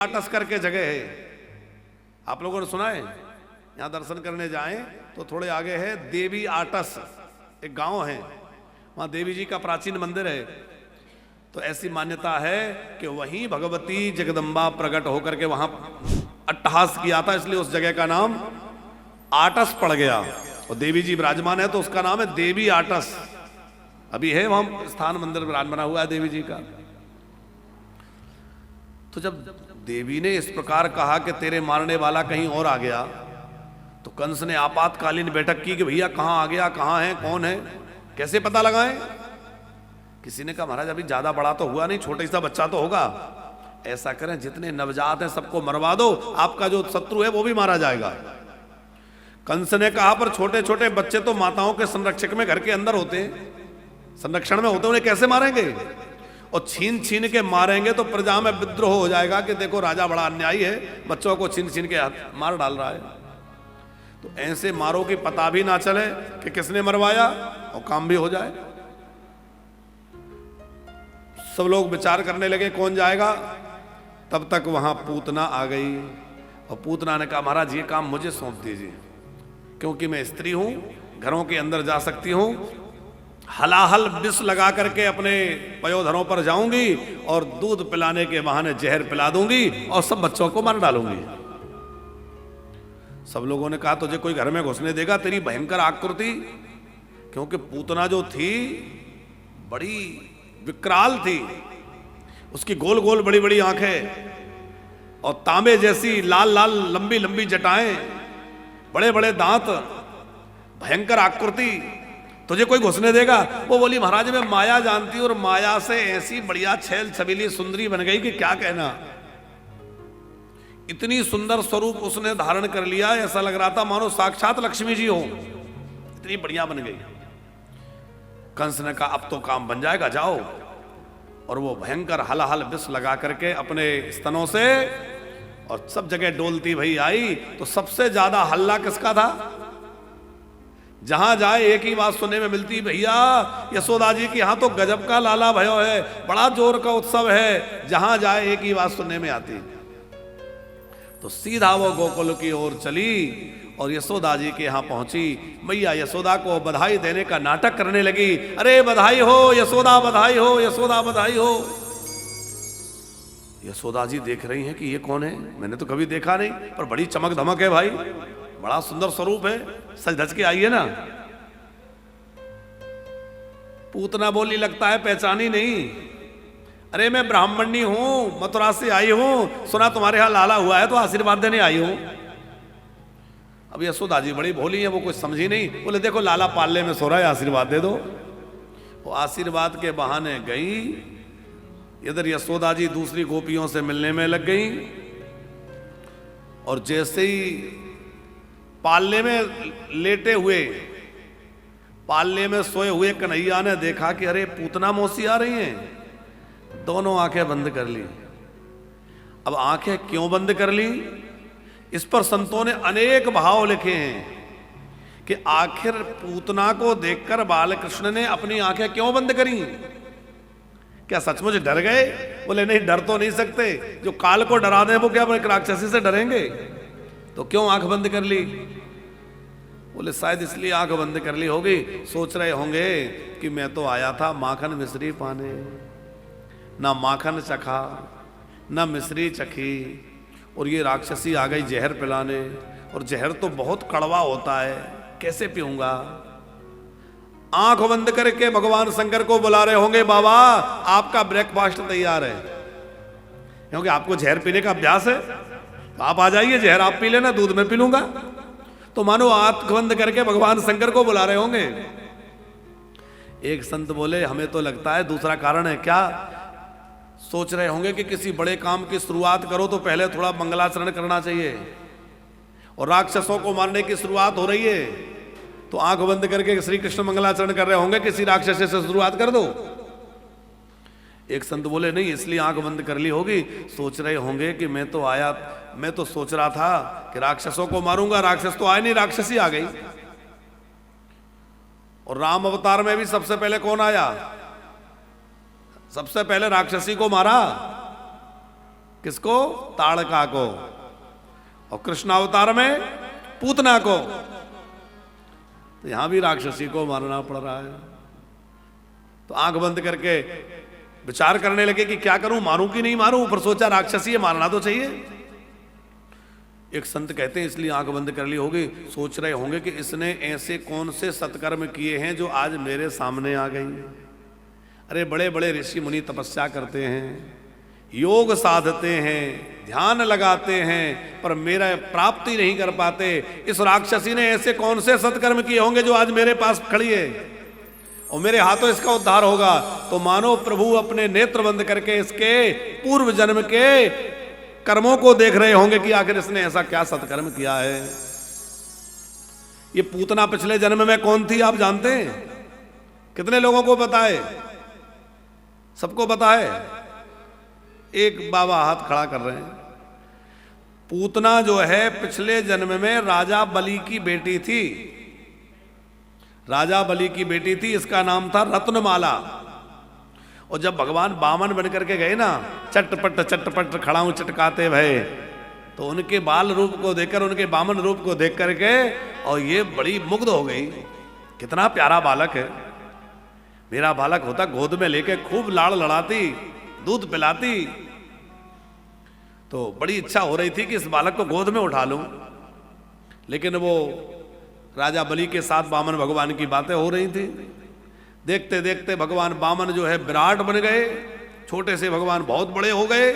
आटस करके जगह है, आप लोगों ने सुना है? यहाँ दर्शन करने जाएं तो थोड़े आगे है देवी आटस, एक गांव है, वहाँ देवी जी का प्राचीन मंदिर है। तो ऐसी मान्यता है कि वहीं भगवती जगदम्बा प्रकट होकर के वहां अट्टहास किया था, इसलिए उस जगह का नाम आटस पड़ गया। और देवी जी विराजमान है तो उसका नाम है देवी आटस। अभी है वहां स्थान मंदिर विराजमान बना हुआ है देवी जी का। तो जब देवी ने इस प्रकार कहा कि तेरे मारने वाला कहीं और आ गया, तो कंस ने आपातकालीन बैठक की कि भैया कहां आ गया, कहां है, कौन है, कैसे पता लगाएं। किसी ने कहा महाराज अभी ज्यादा बड़ा तो हुआ नहीं, छोटा सा बच्चा तो होगा, ऐसा करें जितने नवजात हैं सबको मरवा दो, आपका जो शत्रु है वो भी मारा जाएगा। कंस ने कहा पर छोटे छोटे बच्चे तो माताओं के संरक्षक में घर के अंदर होते हैं, संरक्षण में होते, उन्हें कैसे मारेंगे? और छीन छीन के मारेंगे तो प्रजा में विद्रोह हो जाएगा कि देखो राजा बड़ा अन्यायी है, बच्चों को छीन छीन के मार डाल रहा है। तो ऐसे मारो कि पता भी ना चले कि किसने मरवाया और काम भी हो जाए। सब लोग विचार करने लगे कौन जाएगा। तब तक वहां पूतना आ गई और पूतना ने कहा महाराज ये काम मुझे सौंप दीजिए, क्योंकि मैं स्त्री हूं, घरों के अंदर जा सकती हूं, हलाहल विष लगा करके अपने पयोधरों पर जाऊंगी और दूध पिलाने के बहाने जहर पिला दूंगी और सब बच्चों को मार डालूंगी। सब लोगों ने कहा तुझे कोई घर में घुसने देगा, तेरी भयंकर आकृति, क्योंकि पूतना जो थी बड़ी विकराल थी, उसकी गोल गोल बड़ी बड़ी आंखें और तांबे जैसी लाल लाल लंबी लंबी जटाएं, बड़े बड़े दांत, भयंकर आकृति, तुझे कोई घुसने देगा? वो बोली महाराज मैं माया जानती हूं और माया से ऐसी बढ़िया छेल छबीली सुंदरी बन गई कि क्या कहना। इतनी सुंदर स्वरूप उसने धारण कर लिया, ऐसा लग रहा था मानो साक्षात लक्ष्मी जी हो, इतनी बढ़िया बन गई। कंस ने कहा अब तो काम बन जाएगा, जाओ। और वो भयंकर हलाहल विष लगा करके अपने स्तनों से और सब जगह डोलती भई आई। तो सबसे ज्यादा हल्ला किसका था? जहां जाए एक ही बात सुनने में मिलती, भैया यशोदा जी के यहां तो गजब का लाला भयो है, बड़ा जोर का उत्सव है, जहां जाए एक ही बात सुनने में आती। तो सीधा वो गोकुल की ओर चली और यशोदा जी के यहां पहुंची। मैया यशोदा को बधाई देने का नाटक करने लगी, अरे बधाई हो यशोदा, बधाई हो यशोदा, बधाई हो। यशोदा जी देख रही हैं कि ये कौन है, मैंने तो कभी देखा नहीं, पर बड़ी चमक धमक है भाई, बड़ा सुंदर स्वरूप है, सज धज के आई है ना। पूतना बोली लगता है पहचानी नहीं, अरे मैं ब्राह्मणी हूं, मथुरा से आई हूं, सुना तुम्हारे यहां लाला हुआ है तो आशीर्वाद देने आई हूं। अब यशोदा जी बड़ी भोली है, वो कुछ समझी नहीं, बोले देखो लाला पालने में सो रहा है, आशीर्वाद दे दो। वो आशीर्वाद के बहाने गई, इधर यशोदा जी दूसरी गोपियों से मिलने में लग गई। और जैसे ही पालने में लेटे हुए, पालने में सोए हुए कन्हैया ने देखा कि अरे पूतना मौसी आ रही हैं, दोनों आंखें बंद कर ली। अब आंखें क्यों बंद कर ली, इस पर संतों ने अनेक भाव लिखे हैं कि आखिर पूतना को देखकर बालकृष्ण ने अपनी आंखें क्यों बंद करी? क्या सचमुच डर गए? बोले नहीं, डर तो नहीं सकते, जो काल को डरा दे वो क्या राक्षसी से डरेंगे? तो क्यों आंख बंद कर ली? बोले शायद इसलिए आंख बंद कर ली होगी, सोच रहे होंगे कि मैं तो आया था माखन मिश्री पाने, ना माखन चखा ना मिश्री चखी, और ये राक्षसी आ गई जहर पिलाने, और जहर तो बहुत कड़वा होता है, कैसे पीऊंगा? आंख बंद करके भगवान शंकर को बुला रहे होंगे, बाबा आपका ब्रेकफास्ट तैयार है, क्योंकि आपको जहर पीने का अभ्यास है, तो आप आ जाइए, जहर आप पी लेना, दूध में पी लूंगा। तो मानो आंख बंद करके भगवान शंकर को बुला रहे होंगे। एक संत बोले हमें तो लगता है दूसरा कारण है। क्या? सोच रहे होंगे कि किसी बड़े काम की शुरुआत करो तो पहले थोड़ा मंगलाचरण करना चाहिए, और राक्षसों को मारने की शुरुआत हो रही है तो आंख बंद करके श्री कृष्ण मंगलाचरण कर रहे होंगे, किसी राक्षस से शुरुआत कर दो। एक संत बोले नहीं, इसलिए आंख बंद कर ली होगी, सोच रहे होंगे कि मैं तो सोच रहा था कि राक्षसों को मारूंगा, राक्षस तो आए नहीं, राक्षसी आ गई। और राम अवतार में भी सबसे पहले कौन आया? सबसे पहले राक्षसी को मारा, किसको? ताड़का को। और कृष्ण अवतार में पूतना को। तो यहां भी राक्षसी को मारना पड़ रहा है। तो आंख बंद करके विचार करने लगे कि क्या करूं, मारूं कि नहीं मारूं। पर सोचा राक्षसी है, मारना तो चाहिए। एक संत कहते हैं इसलिए आंख बंद कर ली होगी, सोच रहे होंगे कि इसने ऐसे कौन से सत्कर्म किए हैं जो आज मेरे सामने आ गई। अरे बड़े बड़े ऋषि मुनि तपस्या करते हैं, योग साधते हैं, ध्यान लगाते हैं, पर मेरा प्राप्ति नहीं कर पाते। इस राक्षसी ने ऐसे कौन से सत्कर्म किए होंगे जो आज मेरे पास खड़ी है और मेरे हाथों इसका उद्धार होगा। तो मानो प्रभु अपने नेत्र बंद करके इसके पूर्व जन्म के कर्मों को देख रहे होंगे कि आखिर इसने ऐसा क्या सत्कर्म किया है। ये पूतना पिछले जन्म में कौन थी आप जानते हैं? कितने लोगों को पता है? सबको पता है? एक बाबा हाथ खड़ा कर रहे हैं। पूतना जो है पिछले जन्म में राजा बलि की बेटी थी। राजा बलि की बेटी थी, इसका नाम था रत्नमाला। और जब भगवान बामन बन करके गए ना, चटपट चटपट खड़ाऊं चटकाते भय, तो उनके बाल रूप को देखकर, उनके बामन रूप को देख करके और ये बड़ी मुग्ध हो गई। कितना प्यारा बालक है। मेरा बालक होता गोद में लेके खूब लाड़ लड़ाती, दूध पिलाती। तो बड़ी इच्छा हो रही थी कि इस बालक को गोद में उठा लूं। लेकिन वो राजा बलि के साथ बामन भगवान की बातें हो रही थी। देखते देखते भगवान बामन जो है विराट बन गए। छोटे से भगवान बहुत बड़े हो गए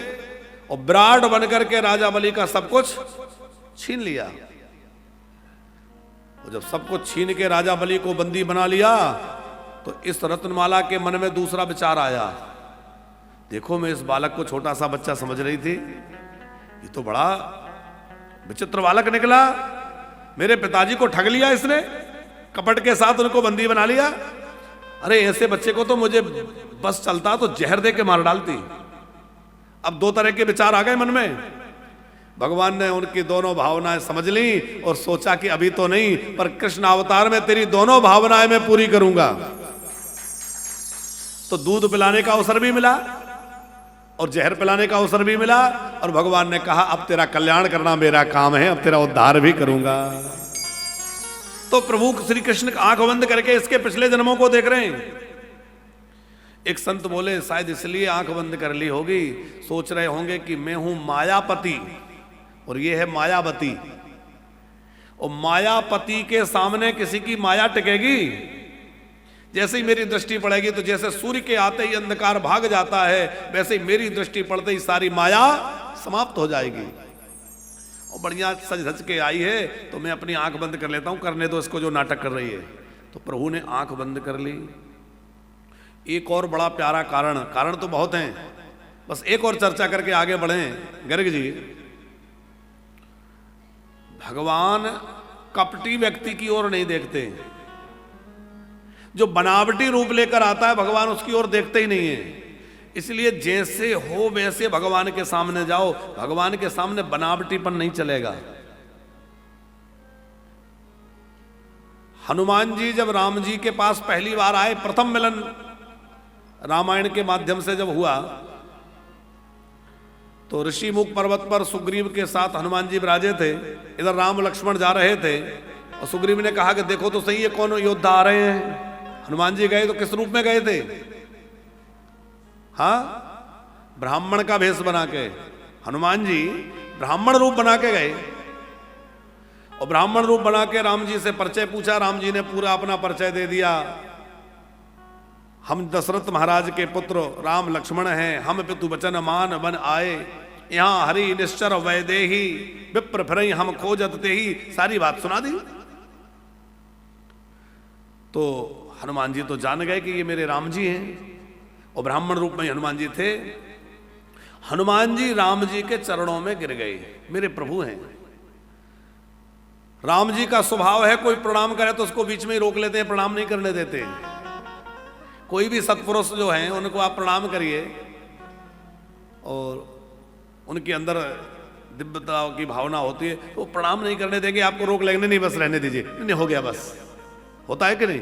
और विराट बन करके राजा बलि का सब कुछ छीन लिया। और जब सब कुछ छीन के राजा बलि को बंदी बना लिया, तो इस रत्नमाला के मन में दूसरा विचार आया। देखो, मैं इस बालक को छोटा सा बच्चा समझ रही थी, ये तो बड़ा विचित्र बालक निकला। मेरे पिताजी को ठग लिया इसने, कपट के साथ उनको बंदी बना लिया। अरे ऐसे बच्चे को तो मुझे बस चलता तो जहर दे के मार डालती। अब दो तरह के विचार आ गए मन में। भगवान ने उनकी दोनों भावनाएं समझ ली और सोचा कि अभी तो नहीं, पर कृष्ण अवतार में तेरी दोनों भावनाएं मैं पूरी करूंगा। तो दूध पिलाने का अवसर भी मिला और जहर पिलाने का अवसर भी मिला। और भगवान ने कहा अब तेरा कल्याण करना मेरा काम है, अब तेरा उद्धार भी करूंगा। तो प्रभु श्री कृष्ण आंख बंद करके इसके पिछले जन्मों को देख रहे हैं। एक संत बोले शायद इसलिए आंख बंद कर ली होगी, सोच रहे होंगे कि मैं हूं मायापति और ये है मायावती। और मायापति के सामने किसी की माया टिकेगी? जैसे ही मेरी दृष्टि पड़ेगी तो जैसे सूर्य के आते ही अंधकार भाग जाता है, वैसे ही मेरी दृष्टि पड़ते ही सारी माया समाप्त हो जाएगी। और बढ़िया सज धज के आई है तो मैं अपनी आंख बंद कर लेता हूं, करने दो इसको जो नाटक कर रही है। तो प्रभु ने आंख बंद कर ली। एक और बड़ा प्यारा कारण तो बहुत हैं, बस एक और चर्चा करके आगे बढ़े। गर्ग जी, भगवान कपटी व्यक्ति की ओर नहीं देखते। जो बनावटी रूप लेकर आता है भगवान उसकी ओर देखते ही नहीं है। इसलिए जैसे हो वैसे भगवान के सामने जाओ, भगवान के सामने बनावटीपन नहीं चलेगा। हनुमान जी जब राम जी के पास पहली बार आए, प्रथम मिलन रामायण के माध्यम से जब हुआ, तो ऋषिमुख पर्वत पर सुग्रीव के साथ हनुमान जी विराजे थे। इधर राम लक्ष्मण जा रहे थे और सुग्रीव ने कहा कि देखो तो सही है कौन योद्धा आ रहे हैं। हनुमान जी गए तो किस रूप में गए थे? हाँ, ब्राह्मण का भेष बना के हनुमान जी ब्राह्मण रूप बना के गए। और ब्राह्मण रूप बना के राम जी से परिचय पूछा। राम जी ने पूरा अपना परिचय दे दिया। हम दशरथ महाराज के पुत्र राम लक्ष्मण हैं, हम पितु वचन मान बन आए, यहाँ हरि निश्चर वैदेही, विप्र फिरई हम खोजत तेही। सारी बात सुना दी। तो हनुमान जी तो जान गए कि ये मेरे राम जी हैं और ब्राह्मण रूप में हनुमान जी थे। हनुमान जी राम जी के चरणों में गिर गए, मेरे प्रभु हैं। राम जी का स्वभाव है कोई प्रणाम करे तो उसको बीच में ही रोक लेते हैं, प्रणाम नहीं करने देते। कोई भी सत्पुरुष जो हैं उनको आप प्रणाम करिए और उनके अंदर दिव्यता की भावना होती है, वो प्रणाम नहीं करने देंगे, आपको रोक लेंगे नहीं, बस रहने दीजिए, नहीं हो गया, बस। होता है कि नहीं?